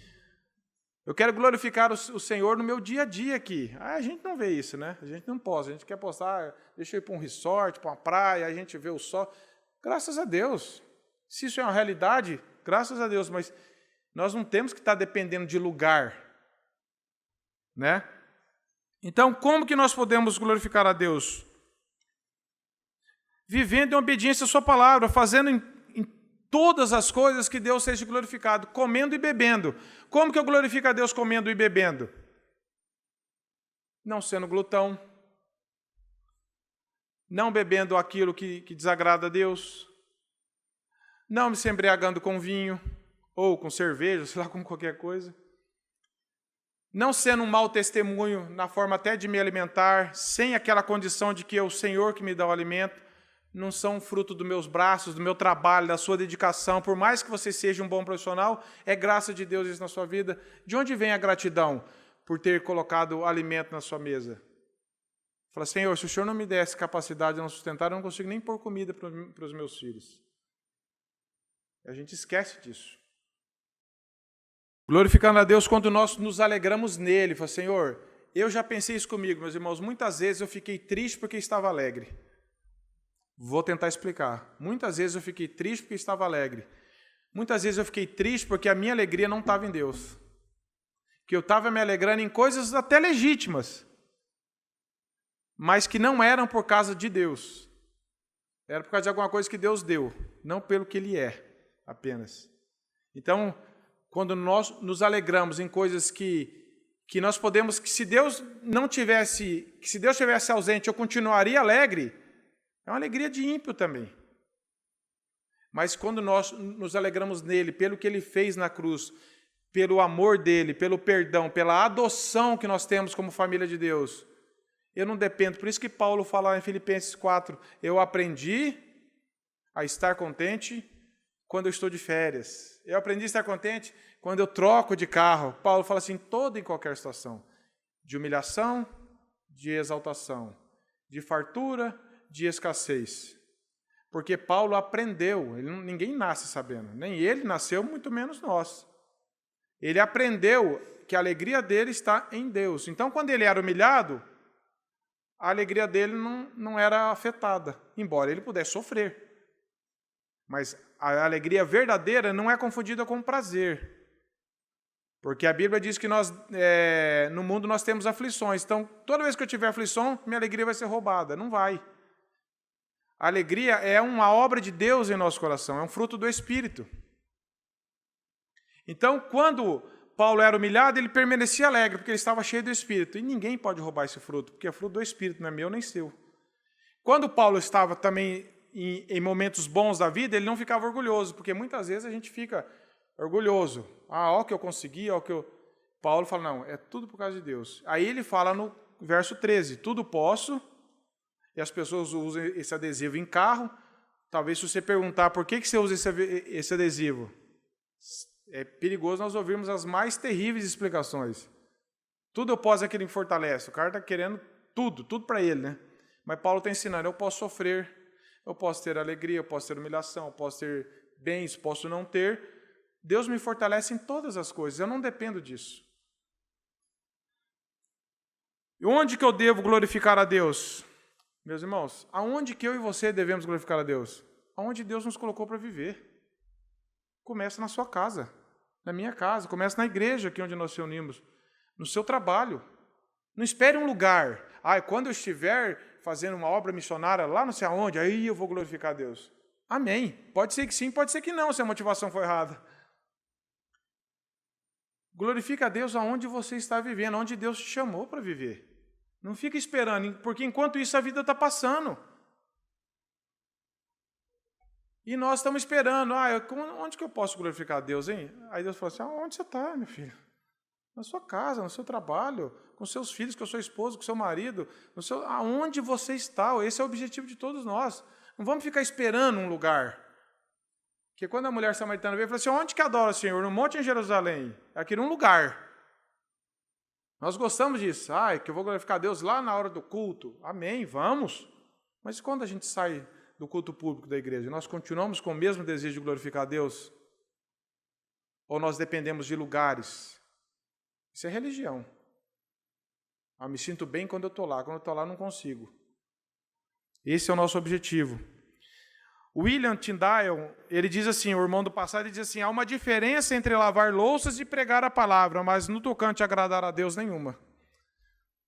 Eu quero glorificar o Senhor no meu dia a dia aqui. A gente não vê isso, né? A gente não posta. A gente quer postar, deixa eu ir para um resort, para uma praia, a gente vê o sol. Graças a Deus. Se isso é uma realidade, graças a Deus. Mas nós não temos que estar dependendo de lugar, né? Então, como que nós podemos glorificar a Deus? Vivendo em obediência à sua palavra, fazendo em todas as coisas que Deus seja glorificado, comendo e bebendo. Como que eu glorifico a Deus comendo e bebendo? Não sendo glutão, não bebendo aquilo que desagrada a Deus, não me se embriagando com vinho, ou com cerveja, sei lá, com qualquer coisa, não sendo um mau testemunho na forma até de me alimentar, sem aquela condição de que é o Senhor que me dá o alimento, não são fruto dos meus braços, do meu trabalho, da sua dedicação. Por mais que você seja um bom profissional, é graça de Deus isso na sua vida. De onde vem a gratidão por ter colocado alimento na sua mesa? Fala, Senhor, se o Senhor não me desse capacidade de não sustentar, eu não consigo nem pôr comida para os meus filhos. A gente esquece disso. Glorificando a Deus quando nós nos alegramos nele. Fala, Senhor, eu já pensei isso comigo, meus irmãos. Muitas vezes eu fiquei triste porque estava alegre. Vou tentar explicar. Muitas vezes eu fiquei triste porque estava alegre. Muitas vezes eu fiquei triste porque a minha alegria não estava em Deus. Que eu estava me alegrando em coisas até legítimas, mas que não eram por causa de Deus. Era por causa de alguma coisa que Deus deu, não pelo que Ele é, apenas. Então, quando nós nos alegramos em coisas que nós podemos, que se Deus estivesse ausente, eu continuaria alegre, é uma alegria de ímpio também. Mas quando nós nos alegramos nele, pelo que ele fez na cruz, pelo amor dele, pelo perdão, pela adoção que nós temos como família de Deus, eu não dependo. Por isso que Paulo fala em Filipenses 4, eu aprendi a estar contente quando eu estou de férias. Eu aprendi a estar contente quando eu troco de carro. Paulo fala assim, toda e qualquer situação, de humilhação, de exaltação, de fartura, de escassez. Porque Paulo aprendeu, ninguém nasce sabendo, nem ele nasceu, muito menos nós. Ele aprendeu que a alegria dele está em Deus. Então, quando ele era humilhado, a alegria dele não era afetada, embora ele pudesse sofrer. Mas a alegria verdadeira não é confundida com prazer. Porque a Bíblia diz que no mundo nós temos aflições. Então, toda vez que eu tiver aflição, minha alegria vai ser roubada. Não vai. A alegria é uma obra de Deus em nosso coração, é um fruto do Espírito. Então, quando Paulo era humilhado, ele permanecia alegre, porque ele estava cheio do Espírito. E ninguém pode roubar esse fruto, porque é fruto do Espírito, não é meu nem seu. Quando Paulo estava também em momentos bons da vida, ele não ficava orgulhoso, porque muitas vezes a gente fica orgulhoso. Ó que eu consegui, ó que eu... Paulo fala, não, é tudo por causa de Deus. Aí ele fala no verso 13, tudo posso, e as pessoas usam esse adesivo em carro. Talvez se você perguntar por que você usa esse adesivo, é perigoso nós ouvirmos as mais terríveis explicações. Tudo eu posso é que ele me fortalece. O cara está querendo tudo para ele, né? Mas Paulo está ensinando, eu posso sofrer, eu posso ter alegria, eu posso ter humilhação, eu posso ter bens, posso não ter. Deus me fortalece em todas as coisas, eu não dependo disso. E onde que eu devo glorificar a Deus? Meus irmãos, aonde que eu e você devemos glorificar a Deus? Aonde Deus nos colocou para viver. Começa na sua casa, na minha casa, começa na igreja aqui onde nós nos reunimos, no seu trabalho. Não espere um lugar. Quando eu estiver fazendo uma obra missionária lá não sei aonde, aí eu vou glorificar a Deus. Amém. Pode ser que sim, pode ser que não, se a motivação for errada. Glorifica a Deus aonde você está vivendo, onde Deus te chamou para viver. Não fica esperando, porque enquanto isso a vida está passando. E nós estamos esperando, onde que eu posso glorificar a Deus, hein? Aí Deus fala assim, onde você está, meu filho? Na sua casa, no seu trabalho, com seus filhos, com a sua esposa, com o seu marido, aonde você está, esse é o objetivo de todos nós. Não vamos ficar esperando um lugar. Porque quando a mulher samaritana veio, falou assim, onde que adora o Senhor? No monte em Jerusalém. Aqui num lugar. Nós gostamos disso. Que eu vou glorificar a Deus lá na hora do culto. Amém, vamos. Mas quando a gente sai do culto público da igreja, nós continuamos com o mesmo desejo de glorificar a Deus? Ou nós dependemos de lugares? Isso é religião. Me sinto bem quando eu estou lá. Quando eu estou lá, não consigo. Esse é o nosso objetivo. William Tyndale, ele diz assim, o irmão do passado, ele diz assim, há uma diferença entre lavar louças e pregar a palavra, mas no tocante a agradar a Deus, nenhuma.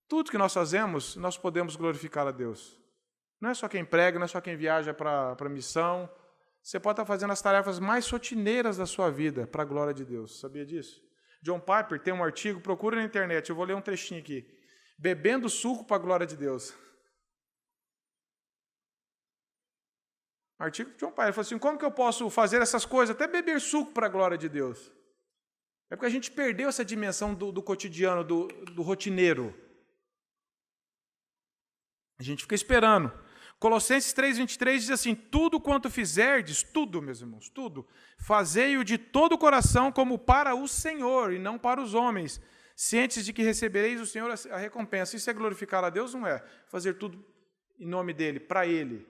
Tudo que nós fazemos, nós podemos glorificar a Deus. Não é só quem prega, não é só quem viaja para a missão. Você pode estar fazendo as tarefas mais rotineiras da sua vida para a glória de Deus. Sabia disso? John Piper tem um artigo, procura na internet, eu vou ler um trechinho aqui. Bebendo suco para a glória de Deus. Artigo de John Piper, ele falou assim, como que eu posso fazer essas coisas, até beber suco para a glória de Deus? É porque a gente perdeu essa dimensão do cotidiano, do rotineiro. A gente fica esperando. Colossenses 3,23 diz assim, tudo quanto fizerdes, tudo, meus irmãos, tudo, fazei-o de todo o coração como para o Senhor e não para os homens, cientes de que recebereis do Senhor a recompensa. Isso é glorificar a Deus? Não é. Fazer tudo em nome dele, para ele.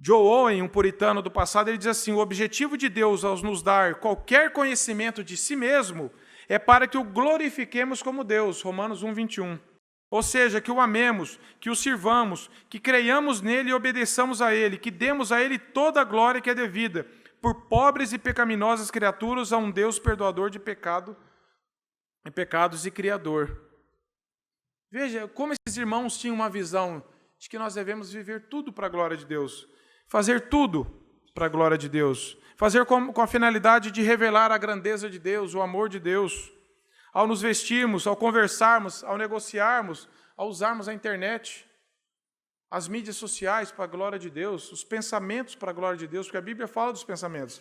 Joe Owen, um puritano do passado, ele diz assim, o objetivo de Deus ao nos dar qualquer conhecimento de si mesmo é para que o glorifiquemos como Deus, Romanos 1,21. Ou seja, que o amemos, que o sirvamos, que creiamos nele e obedeçamos a ele, que demos a ele toda a glória que é devida, por pobres e pecaminosas criaturas a um Deus perdoador de pecados e criador. Veja como esses irmãos tinham uma visão de que nós devemos viver tudo para a glória de Deus, fazer tudo para a glória de Deus, fazer com a finalidade de revelar a grandeza de Deus, o amor de Deus, ao nos vestirmos, ao conversarmos, ao negociarmos, ao usarmos a internet, as mídias sociais para a glória de Deus, os pensamentos para a glória de Deus, porque a Bíblia fala dos pensamentos.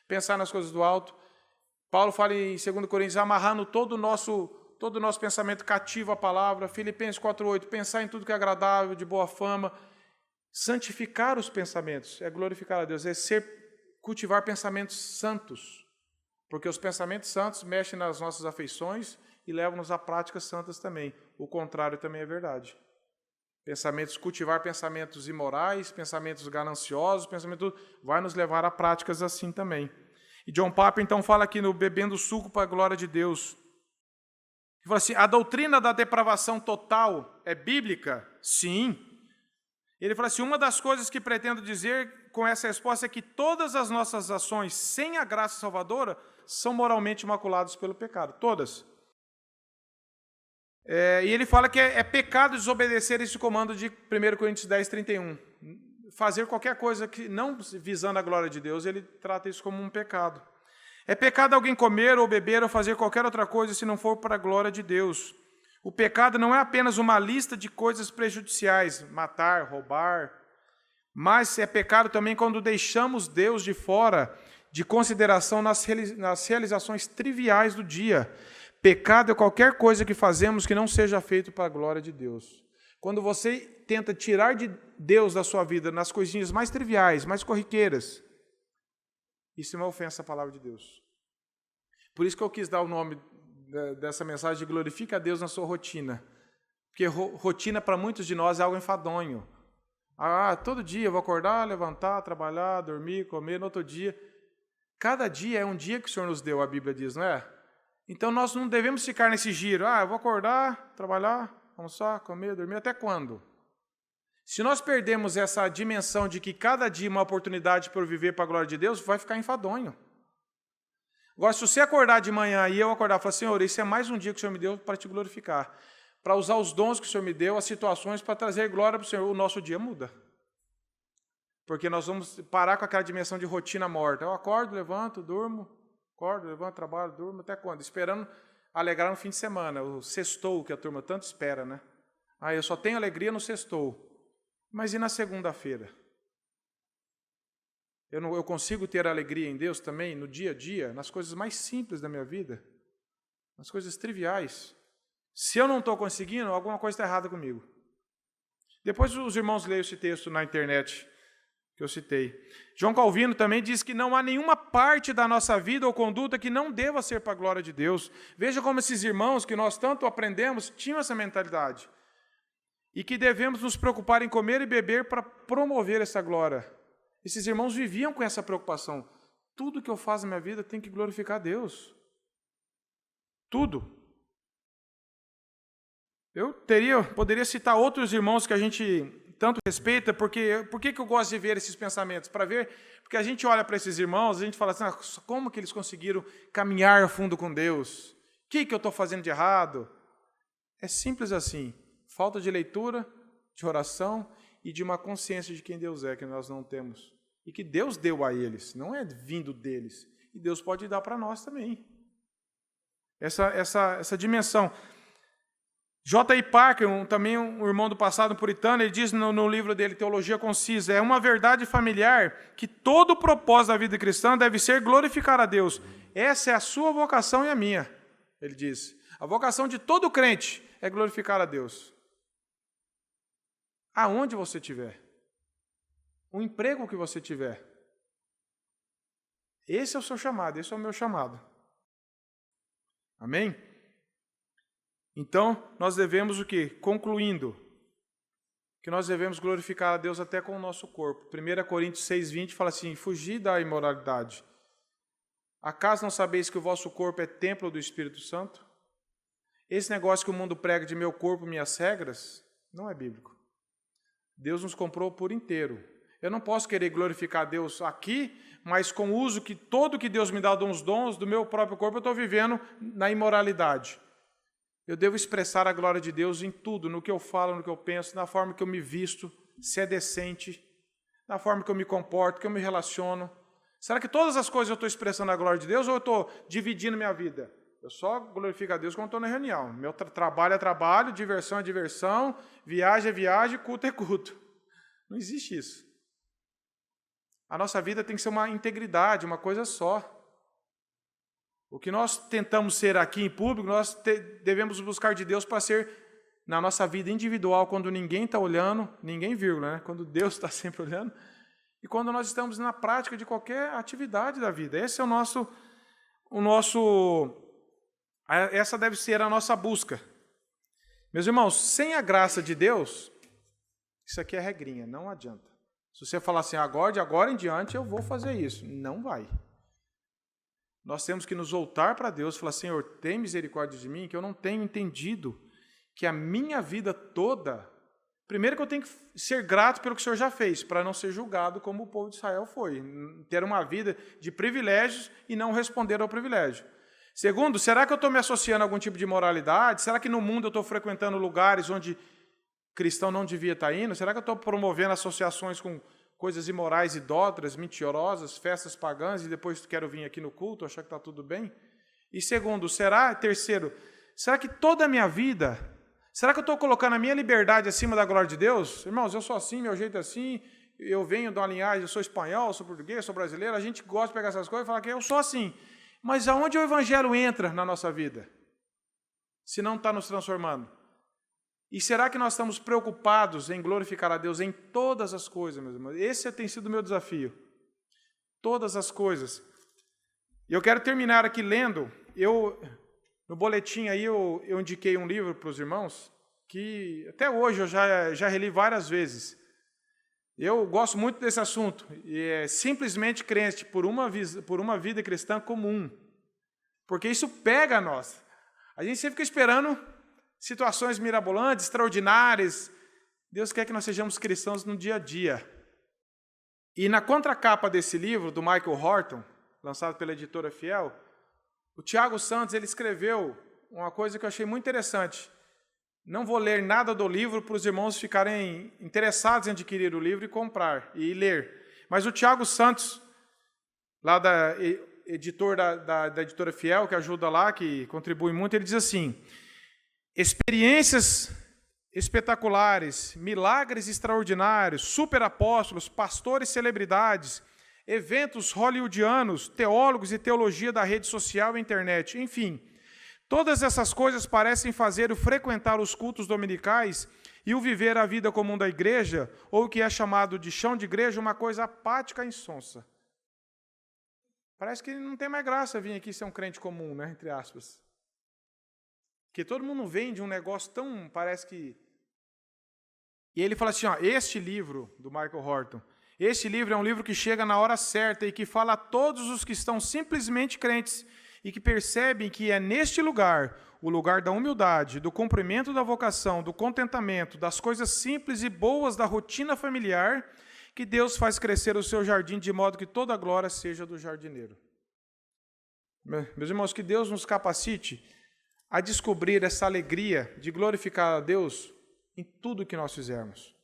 Pensar nas coisas do alto. Paulo fala em 2 Coríntios, amarrando todo o nosso pensamento cativo à palavra. Filipenses 4,8, pensar em tudo que é agradável, de boa fama. Santificar os pensamentos, é glorificar a Deus, é cultivar pensamentos santos. Porque os pensamentos santos mexem nas nossas afeições e levam-nos a práticas santas também. O contrário também é verdade. Cultivar pensamentos imorais, pensamentos gananciosos, vai nos levar a práticas assim também. E John Piper então fala aqui no bebendo suco para a glória de Deus. Ele fala assim, a doutrina da depravação total é bíblica? Sim. Ele fala assim, uma das coisas que pretendo dizer com essa resposta é que todas as nossas ações sem a graça salvadora são moralmente imaculados pelo pecado, todas. E ele fala que é pecado desobedecer esse comando de 1 Coríntios 10, 31. Fazer qualquer coisa que não visando a glória de Deus, ele trata isso como um pecado. É pecado alguém comer ou beber ou fazer qualquer outra coisa se não for para a glória de Deus. O pecado não é apenas uma lista de coisas prejudiciais, matar, roubar, mas é pecado também quando deixamos Deus de fora de consideração nas realizações triviais do dia. Pecado é qualquer coisa que fazemos que não seja feito para a glória de Deus. Quando você tenta tirar de Deus da sua vida nas coisinhas mais triviais, mais corriqueiras, isso é uma ofensa à palavra de Deus. Por isso que eu quis dar o nome dessa mensagem de glorifica a Deus na sua rotina. Porque rotina para muitos de nós é algo enfadonho. Todo dia eu vou acordar, levantar, trabalhar, dormir, comer, no outro dia. Cada dia é um dia que o Senhor nos deu, a Bíblia diz, não é? Então nós não devemos ficar nesse giro. Eu vou acordar, trabalhar, almoçar, comer, dormir, até quando? Se nós perdemos essa dimensão de que cada dia é uma oportunidade para eu viver para a glória de Deus, vai ficar enfadonho. Agora, se você acordar de manhã e eu acordar e falar, Senhor, isso é mais um dia que o Senhor me deu para te glorificar, para usar os dons que o Senhor me deu, as situações para trazer glória para o Senhor, o nosso dia muda. Porque nós vamos parar com aquela dimensão de rotina morta. Eu acordo, levanto, durmo, acordo, levanto, trabalho, durmo, até quando? Esperando alegrar no fim de semana, o sextou que a turma tanto espera, né? Eu só tenho alegria no sextou. Mas e na segunda-feira? Eu consigo ter alegria em Deus também, no dia a dia, nas coisas mais simples da minha vida, nas coisas triviais. Se eu não estou conseguindo, alguma coisa está errada comigo. Depois os irmãos leiam esse texto na internet que eu citei. João Calvino também diz que não há nenhuma parte da nossa vida ou conduta que não deva ser para a glória de Deus. Veja como esses irmãos que nós tanto aprendemos tinham essa mentalidade. E que devemos nos preocupar em comer e beber para promover essa glória. Esses irmãos viviam com essa preocupação. Tudo que eu faço na minha vida tem que glorificar a Deus. Tudo. Eu poderia citar outros irmãos que a gente tanto respeita, por que eu gosto de ver esses pensamentos? Porque a gente olha para esses irmãos, a gente fala assim, como que eles conseguiram caminhar a fundo com Deus? O que eu estou fazendo de errado? É simples assim. Falta de leitura, de oração e de uma consciência de quem Deus é, que nós não temos. E que Deus deu a eles, não é vindo deles. E Deus pode dar para nós também. Essa dimensão. J.I. Parker, também um irmão do passado puritano, ele diz no livro dele, Teologia Concisa, é uma verdade familiar que todo o propósito da vida cristã deve ser glorificar a Deus. Essa é a sua vocação e a minha, ele diz. A vocação de todo crente é glorificar a Deus. Aonde você estiver, o emprego que você tiver, esse é o seu chamado, esse é o meu chamado. Amém? Então, nós devemos o quê? Concluindo, que nós devemos glorificar a Deus até com o nosso corpo. 1 Coríntios 6,20 fala assim, fugir da imoralidade. Acaso não sabeis que o vosso corpo é templo do Espírito Santo? Esse negócio que o mundo prega de meu corpo, minhas regras, não é bíblico. Deus nos comprou por inteiro. Eu não posso querer glorificar a Deus aqui, mas com o uso que todo que Deus me dá dos dons do meu próprio corpo, eu estou vivendo na imoralidade. Eu devo expressar a glória de Deus em tudo, no que eu falo, no que eu penso, na forma que eu me visto, se é decente, na forma que eu me comporto, que eu me relaciono. Será que todas as coisas eu estou expressando a glória de Deus ou eu estou dividindo minha vida? Eu só glorifico a Deus quando estou na reunião. Meu trabalho é trabalho, diversão é diversão, viagem é viagem, culto é culto. Não existe isso. A nossa vida tem que ser uma integridade, uma coisa só. O que nós tentamos ser aqui em público, nós devemos buscar de Deus para ser na nossa vida individual, quando ninguém está olhando, ninguém vírgula, né? Quando Deus está sempre olhando, e quando nós estamos na prática de qualquer atividade da vida. Esse é essa deve ser a nossa busca. Meus irmãos, sem a graça de Deus, isso aqui é regrinha, não adianta. Se você falar assim, de agora em diante eu vou fazer isso, não vai. Nós temos que nos voltar para Deus e falar, Senhor, tem misericórdia de mim, que eu não tenho entendido que a minha vida toda Primeiro que eu tenho que ser grato pelo que o Senhor já fez, para não ser julgado como o povo de Israel foi. Ter uma vida de privilégios e não responder ao privilégio. Segundo, será que eu estou me associando a algum tipo de imoralidade? Será que no mundo eu estou frequentando lugares onde cristão não devia estar indo? Será que eu estou promovendo associações com coisas imorais, idólatras, mentirosas, festas pagãs, e depois quero vir aqui no culto, achar que está tudo bem? E segundo, terceiro, será que toda a minha vida, será que eu estou colocando a minha liberdade acima da glória de Deus? Irmãos, eu sou assim, meu jeito é assim, eu venho de uma linhagem, eu sou espanhol, sou português, sou brasileiro, a gente gosta de pegar essas coisas e falar que eu sou assim. Mas aonde o evangelho entra na nossa vida? Se não está nos transformando? E será que nós estamos preocupados em glorificar a Deus em todas as coisas, meus irmãos? Esse tem sido o meu desafio. Todas as coisas. E eu quero terminar aqui lendo. No boletim aí eu indiquei um livro para os irmãos que até hoje eu já reli várias vezes. Eu gosto muito desse assunto. E é Simplesmente Crente por uma vida cristã comum. Porque isso pega a nós. A gente sempre fica esperando situações mirabolantes, extraordinárias. Deus quer que nós sejamos cristãos no dia a dia. E na contracapa desse livro, do Michael Horton, lançado pela editora Fiel, o Tiago Santos ele escreveu uma coisa que eu achei muito interessante. Não vou ler nada do livro para os irmãos ficarem interessados em adquirir o livro e comprar e ler. Mas o Tiago Santos, lá editor da editora Fiel, que ajuda lá, que contribui muito, ele diz assim: experiências espetaculares, milagres extraordinários, superapóstolos, pastores celebridades, eventos hollywoodianos, teólogos e teologia da rede social e internet, enfim, todas essas coisas parecem fazer o frequentar os cultos dominicais e o viver a vida comum da igreja, ou o que é chamado de chão de igreja, uma coisa apática e insonsa. Parece que não tem mais graça vir aqui ser um crente comum, né, entre aspas. Porque todo mundo vem de um negócio tão, parece que... E ele fala assim, este livro do Michael Horton, este livro é um livro que chega na hora certa e que fala a todos os que estão simplesmente crentes e que percebem que é neste lugar, o lugar da humildade, do cumprimento da vocação, do contentamento, das coisas simples e boas da rotina familiar, que Deus faz crescer o seu jardim de modo que toda a glória seja do jardineiro. Meus irmãos, que Deus nos capacite a descobrir essa alegria de glorificar a Deus em tudo que nós fizermos.